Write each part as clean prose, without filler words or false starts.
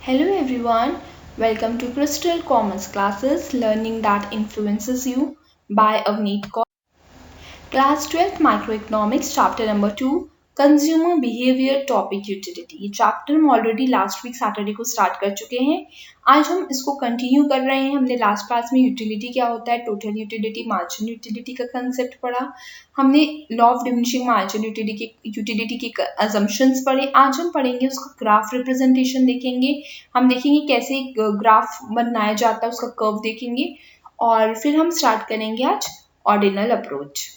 Hello everyone, welcome to Crystal Commerce Classes Learning that Influences You by Avneet Kaur. Class 12th Microeconomics Chapter number 2 Consumer Behavior Topic Utility. ये chapter हम already last week Saturday को start कर चुके हैं। आज हम इसको continue कर रहे हैं। हमने लास्ट क्लास में यूटिलिटी क्या होता है, टोटल यूटिलिटी, मार्जिन यूटिलिटी का कंसेप्ट पढ़ा। हमने law of diminishing margin utility के अजम्पशंस पढ़े। आज हम पढ़ेंगे उसका ग्राफ रिप्रेजेंटेशन देखेंगे। हम देखेंगे कैसे ग्राफ बनाया जाता है, उसका कर्व देखेंगे और फिर हम स्टार्ट करेंगे आज ordinal approach.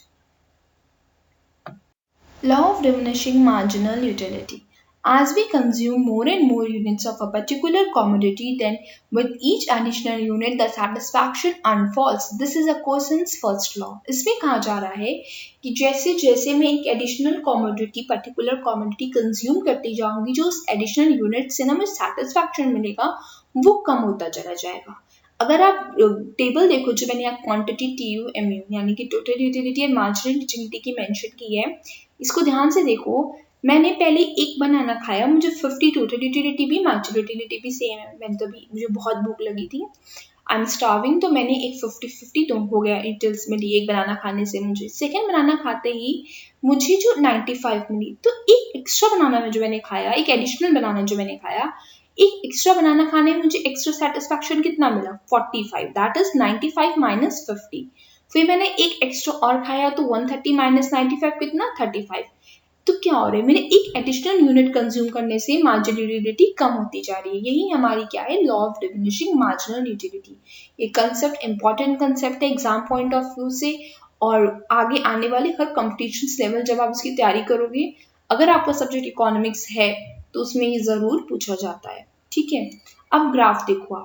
Law of diminishing marginal utility. As we consume more and more units of a particular commodity, then with each additional unit the satisfaction unfolds. This is a Cousin's first law. इसमें कहा जा रहा है कि जैसे जैसे मैं एक additional commodity particular commodity consume करती जाऊंगी, जो उस एडिशनल यूनिट से ना मुझे सेटिस्फैक्शन मिलेगा वो कम होता चला जाएगा। अगर आप टेबल देखो जो मैंने यहाँ क्वांटिटी TUMU यानी कि total utility and marginal utility की मेंशन की है, इसको ध्यान से देखो। मैंने पहले एक बनाना खाया, मुझे 50 टोटल यूटिलिटी भी मार्जिनल यूटिलिटी भी सेम है। मैंने तो भी मुझे बहुत भूख लगी थी, आई एम स्टार्विंग, तो मैंने एक 50 तो हो गया डिटेल्स मिली एक बनाना खाने से। मुझे सेकेंड बनाना खाते ही मुझे जो 95 मिली, तो एक एक्स्ट्रा बनाना जो मैंने खाया, एक एडिशनल बनाना जो मैंने खाया, एक एक्स्ट्रा बनाना खाने में मुझे एक्स्ट्रा सेटिस्फैक्शन कितना मिला, 45, दैट इज 95 माइनस 50। फिर मैंने एक एक्स्ट्रा और खाया तो 130 माइनस 95 कितना, 35। तो क्या हो रहा है, मेरे एक एडिशनल यूनिट कंज्यूम करने से मार्जिनल यूटिलिटी कम होती जा रही है। यही हमारी क्या है, law of diminishing marginal utility. ये कंसेप्ट इंपॉर्टेंट कंसेप्ट है एग्जाम पॉइंट ऑफ व्यू से, और आगे आने वाले हर कॉम्पिटिशन लेवल जब आप इसकी तैयारी करोगे, अगर आपका सब्जेक्ट इकोनॉमिक्स है तो उसमें ये जरूर पूछा जाता है। ठीक है, अब ग्राफ देखो।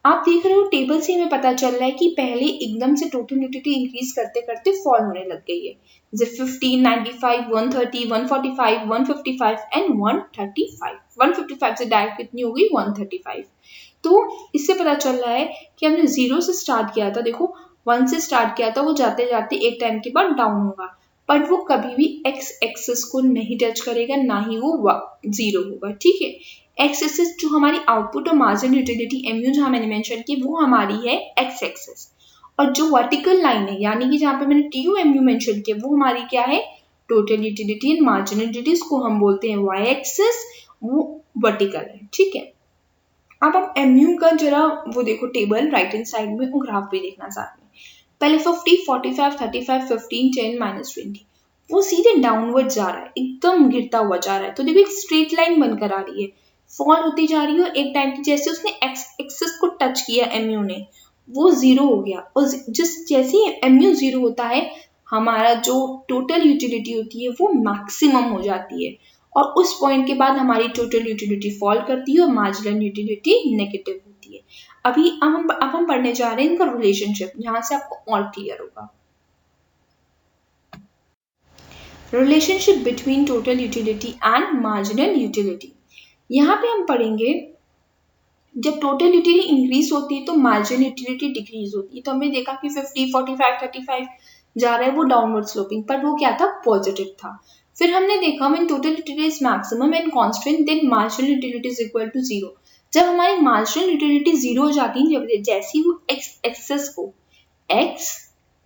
आप देख रहे हो टेबल से हमें पता चल रहा है कि पहले एकदम से टोटल यूटिलिटी इंक्रीज करते करते फॉल होने लग गई है। जैसे 15, 95, 130, 145, 155 एंड 135। 155 से डायरेक्ट कितनी हो गई, 135। तो इससे पता चल रहा है कि हमने 0 से स्टार्ट किया था, देखो 1 से स्टार्ट किया था, वो जाते जाते एक टाइम के बाद डाउन होगा, बट वो कभी भी एक्स एक्सिस को नहीं टच करेगा, ना ही वो 0 होगा। ठीक है, एक्स एक्सिस जो हमारी आउटपुट और मार्जिन यूटिलिटी MU जहां मैंने मेंशन की, वो हमारी है एक्स एक्सिस, और जो वर्टिकल लाइन है यानी कि जहां पे मैंने TUMU मेंशन किया, वो हमारी क्या है, total utility and margin utility, को हम बोलते हैं वाई एक्सिस, वो वर्टिकल है। ठीक है, अब आप MU का जरा वो देखो टेबल राइट हैंड साइड में, वो ग्राफ भी देखना साथ में। पहले 50, 45, 35, 15, 10, -20, वो सीधे डाउनवर्ड जा रहा है, एकदम गिरता हुआ जा रहा है। तो देखो एक स्ट्रेट लाइन बनकर आ रही है, फॉल होती जा रही है, और एक टाइम की जैसे उसने एक्स एक्सिस को टच किया MU ने, वो 0 हो गया, और जैसे ही MU 0 होता है, हमारा जो टोटल यूटिलिटी होती है वो मैक्सिमम हो जाती है, और उस पॉइंट के बाद हमारी टोटल यूटिलिटी फॉल करती है और मार्जिनल यूटिलिटी नेगेटिव होती है। अब हम पढ़ने जा रहे हैं इनका रिलेशनशिप, जहां से आपको और क्लियर होगा। Relationship between total utility and marginal utility. यहाँ पे हम पढ़ेंगे जब टोटल यूटिलिटी इंक्रीज होती है तो मार्जिनल यूटिलिटी डिक्रीज होती है। तो हमने देखा कि 50, 45, 35 जा रहा है, वो डाउनवर्ड स्लोपिंग, पर वो क्या था, पॉजिटिव था। फिर हमने देखा when total utility is maximum and constant then marginal utility is equal to 0। जब हमारी मार्जिनल यूटिलिटी 0 हो जाती है, जब जैसे ही वो एक्स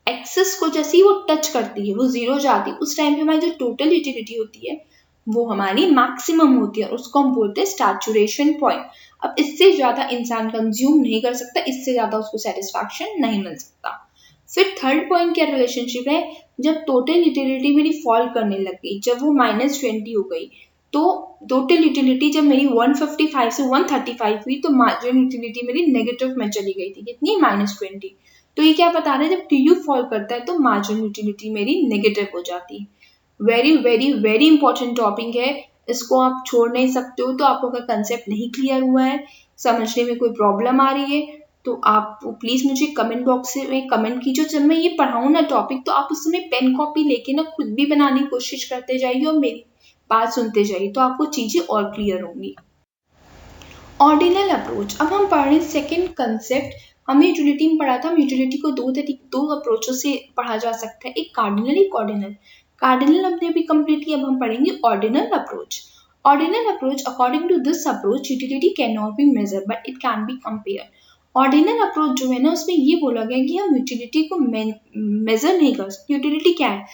एक्सिस को जैसे ही वो टच करती है, वो 0 हो जाती है, उस टाइम पे हमारी जो टोटल यूटिलिटी होती है वो हमारी मैक्सिमम होती है, और उसको हम बोलते हैं सैचुरेशन पॉइंट। अब इससे ज्यादा इंसान कंज्यूम नहीं कर सकता, इससे ज्यादा उसको सेटिस्फैक्शन नहीं मिल सकता। फिर थर्ड पॉइंट क्या रिलेशनशिप है, जब टोटल यूटिलिटी मेरी फॉल करने लग गई, जब वो -20 हो गई, तो टोटल यूटिलिटी जब मेरी 155 से 135 हुई, तो मार्जिनल यूटिलिटी मेरी नेगेटिव में चली गई थी, कितनी, -20। तो ये क्या बता रहा है, जब TU फॉल करता है तो मार्जिनल यूटिलिटी मेरी नेगेटिव हो जाती है। Very very very important topic है, इसको आप छोड़ नहीं सकते हो। तो आपको अगर कंसेप्ट नहीं क्लियर हुआ है, समझने में कोई प्रॉब्लम आ रही है, तो आप प्लीज मुझे कमेंट बॉक्स में कमेंट कीजिए। जब मैं ये पढ़ाऊँ ना टॉपिक, तो आप उस समय पेन कॉपी लेके ना खुद भी बनाने की कोशिश करते जाइए और मेरी बात सुनते जाइए, तो आपको चीजें और क्लियर होंगी। Ordinal approach. अब हम पढ़ रहे हैं सेकेंड कंसेप्ट। हमने यूटिलिटी में पढ़ा था, यूटिलिटी को दो अप्रोचों से पढ़ा जा सकता है, एक कार्डिनल, एक ऑर्डिनल। कार्डिनल हमने अभी कंप्लीट किया, अब हम पढ़ेंगे ordinal approach. Ordinal approach, according to this approach, utility cannot be measured but it can be compared. Ordinal approach जो है ना उसमें ये बोला गया कि हम यूटिलिटी को मेजर नहीं कर सकते. यूटिलिटी क्या है?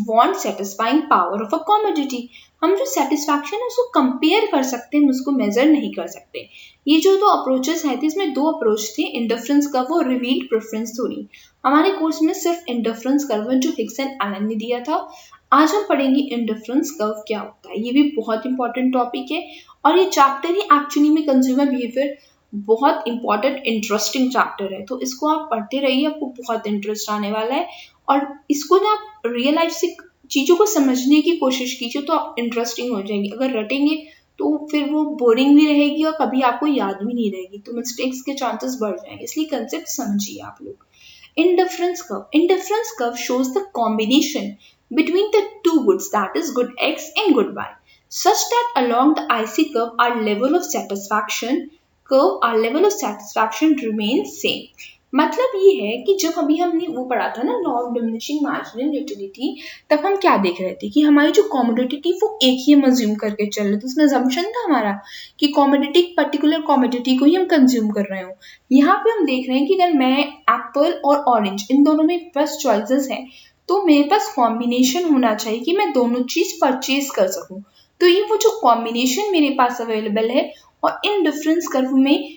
Want satisfying power of a commodity. हम जो सेटिस्फैक्शन है उसको कंपेयर कर सकते हैं, उसको मेजर नहीं कर सकते. ये जो दो अप्रोचेस है थे, इसमें दो अप्रोच थे, इंडिफरेंस कर्व और रिवील्ड प्रेफरेंस थ्योरी. हमारे कोर्स में सिर्फ इंडिफरेंस कर्व जो हिग्स एंड एलन ने दिया था. आज हम पढ़ेंगे इंडिफरेंस कर्व क्या होता है. ये भी बहुत इंपॉर्टेंट टॉपिक है और ये चैप्टर ही एक्चुअली में कंज्यूमर बिहेवियर बहुत इंपॉर्टेंट इंटरेस्टिंग चैप्टर है. तो इसको आप पढ़ते रहिए, आपको बहुत इंटरेस्ट आने वाला है. और इसको ना आप रियल लाइफ से चीज़ों को समझने की कोशिश कीजिए तो आप इंटरेस्टिंग हो जाएंगे. अगर रटेंगे तो फिर वो बोरिंग भी रहेगी और कभी आपको याद भी नहीं रहेगी, तो मिस्टेक्स के चांसेस बढ़ जाएंगे. इसलिए कंसेप्ट समझिए आप लोग. Indifference curve. Indifference curve shows the combination between the two goods, that is good X and good Y, such that along the IC curve our level of satisfaction remains same. मतलब ये है कि जब अभी हमने वो पढ़ा था ना law of diminishing marginal utility, तब हम क्या देख रहे थे कि हमारी जो कॉमोडिटी थी वो एक ही हम अज्यूम करके चल रहे थे. उसमें assumption था हमारा कि कॉमोडिटी पर्टिकुलर कॉमोडिटी को ही हम कंज्यूम कर रहे हो. यहाँ पे हम देख रहे हैं कि अगर मैं एप्पल और ऑरेंज इन दोनों में बस चॉइसेस हैं तो मेरे पास कॉम्बिनेशन होना चाहिए कि मैं दोनों चीज परचेज कर सकूं. तो ये वो जो कॉम्बिनेशन मेरे पास अवेलेबल है और इन डिफरेंस कर्व में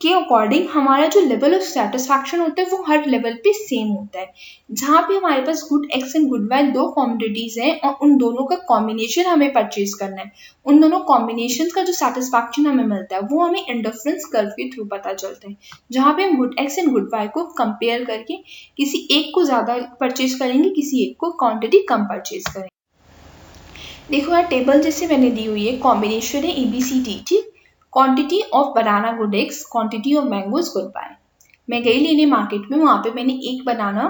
के अकॉर्डिंग हमारा जो लेवल ऑफ सेटिस्फैक्शन होता है वो हर लेवल पे सेम होता है. जहाँ पे हमारे पास good X and good Y दो कॉमोडिटीज हैं और उन दोनों का कॉम्बिनेशन हमें परचेज करना है. उन दोनों कॉम्बिनेशन का जो सेटिस्फैक्शन हमें मिलता है वो हमें इंडिफरेंस कर्व के थ्रू पता चलता है. जहाँ पे हम good X and good Y को कंपेयर करके किसी एक को ज़्यादा परचेज करेंगे, किसी एक को क्वान्टिटी कम परचेज करेंगे. देखो यार टेबल जैसे मैंने दी हुई है, कॉम्बिनेशन है ABCD. ठीक, quantity of banana good X, quantity of mangoes good Y. मैं गई लेने मार्केट में, वहाँ पे मैंने एक बनाना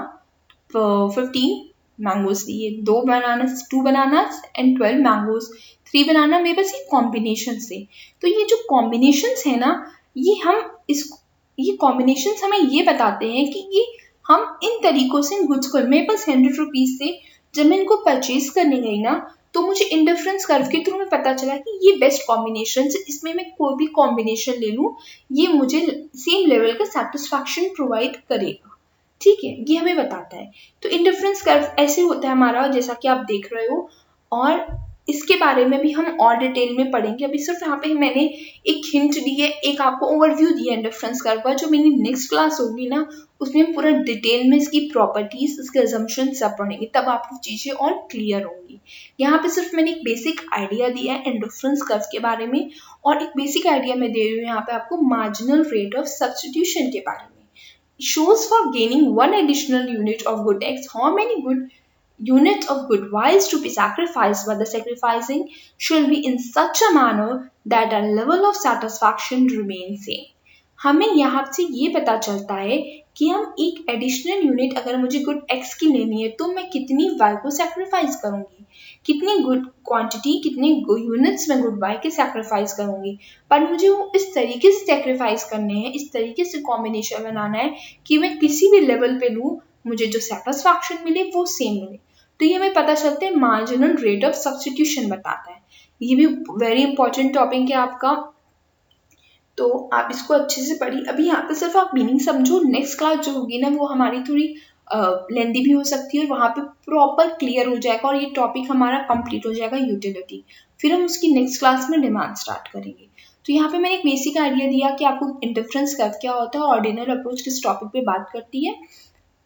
15 मैंगोज लिए, 2 बनानास एंड 12 मैंगोज, 3 बनाना. मेरे पास ये कॉम्बिनेशन थे. तो ये जो कॉम्बिनेशंस है ना, ये कॉम्बिनेशंस हमें ये बताते हैं कि ये हम इन तरीकों से इन गुड्स को, मेरे पास 100 रुपीज़ थे, जब मैं इनको परचेज करने गई ना तो मुझे इंडिफरेंस कर्व के थ्रू में पता चला कि ये बेस्ट कॉम्बिनेशन है, इसमें मैं कोई भी कॉम्बिनेशन ले लूँ ये मुझे सेम लेवल का सेटिस्फैक्शन प्रोवाइड करेगा. ठीक है, ये हमें बताता है. तो इंडिफरेंस कर्व ऐसे होता है हमारा, जैसा कि आप देख रहे हो, और इसके बारे में भी हम और डिटेल में पढ़ेंगे. अभी सिर्फ यहाँ पे मैंने एक हिंट दी है, एक आपको ओवरव्यू दिया है इंडिफरेंस कर्व का. जो मेरी नेक्स्ट क्लास होगी ना उसमें पूरा डिटेल में इसकी प्रॉपर्टीज, इसके अजम्पशन सब पढ़ेंगे, तब आपको चीज़ें और क्लियर होंगी. यहाँ पे सिर्फ मैंने एक बेसिक आइडिया दिया है इंडिफरेंस कर्व के बारे में, और एक बेसिक आइडिया मैं दे रही हूँ यहाँ पे आपको मार्जिनल रेट ऑफ सब्स्टिट्यूशन के बारे में. Shows for gaining one additional unit of good X, how many good unit of good Y is to be sacrificed, but the sacrificing should be in such a manner that a level of satisfaction remains same. हमें यहाँ से ये पता चलता है कि हम एक एडिशनल यूनिट अगर मुझे गुड एक्स की लेनी है तो मैं कितनी वाई को सेक्रीफाइस करूँगी, कितनी गुड क्वांटिटी, कितने यूनिट्स में गुड वाई के सेक्रीफाइस करूँगी. पर मुझे वो इस तरीके से सेक्रीफाइस करने हैं, इस तरीके से कॉम्बिनेशन बनाना है कि मैं किसी भी लेवल पे लूँ मुझे जो सेटिस्फैक्शन मिले वो सेम मिले. तो ये हमें पता चलता है मार्जिनल रेट ऑफ सब्स्टिट्यूशन बताता है. ये भी वेरी इंपॉर्टेंट टॉपिक है आपका, तो आप इसको अच्छे से पढ़िए. अभी यहाँ पे सिर्फ आप मीनिंग समझो, नेक्स्ट क्लास जो होगी ना वो हमारी थोड़ी लेंदी भी हो सकती है और वहाँ पे प्रॉपर क्लियर हो जाएगा और ये टॉपिक हमारा कंप्लीट हो जाएगा यूटिलिटी. फिर हम उसकी नेक्स्ट क्लास में डिमांड स्टार्ट करेंगे. तो यहाँ पे मैंने एक बेसिक आइडिया दिया कि आपको इंडिफरेंस कर्व क्या होता है, ऑर्डिनल अप्रोच किस टॉपिक पे बात करती है,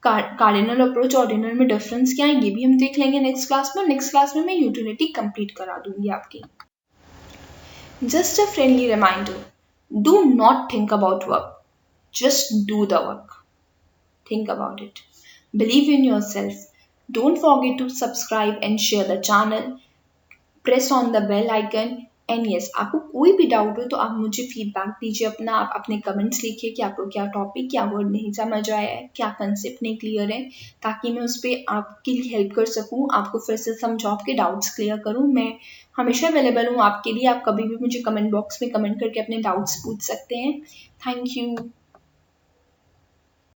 कार्डिनल अप्रोच ऑर्डिनल में डिफरेंस क्या है, ये भी हम देख लेंगे नेक्स्ट क्लास में. नेक्स्ट क्लास में मैं यूटिलिटी कंप्लीट करा दूंगी आपकी. Just a friendly reminder, do not think about work, just do the work. Think about it. Believe in yourself. Don't forget to subscribe and share the channel. Press on the bell icon. And yes, आपको कोई भी doubt हो तो आप मुझे feedback दीजिए अपना, आप अपने कमेंट्स लिखिए कि आपको क्या टॉपिक, क्या वर्ड नहीं समझ आया है, क्या कंसेप्ट नहीं क्लियर है, ताकि मैं उस पर आपके लिए हेल्प कर सकूँ, आपको फिर से समझाओ, आपके डाउट्स क्लियर करूँ. मैं हमेशा अवेलेबल हूँ आपके लिए. आप कभी भी मुझे कमेंट बॉक्स में कमेंट करके अपने डाउट्स पूछ सकते हैं. Thank you.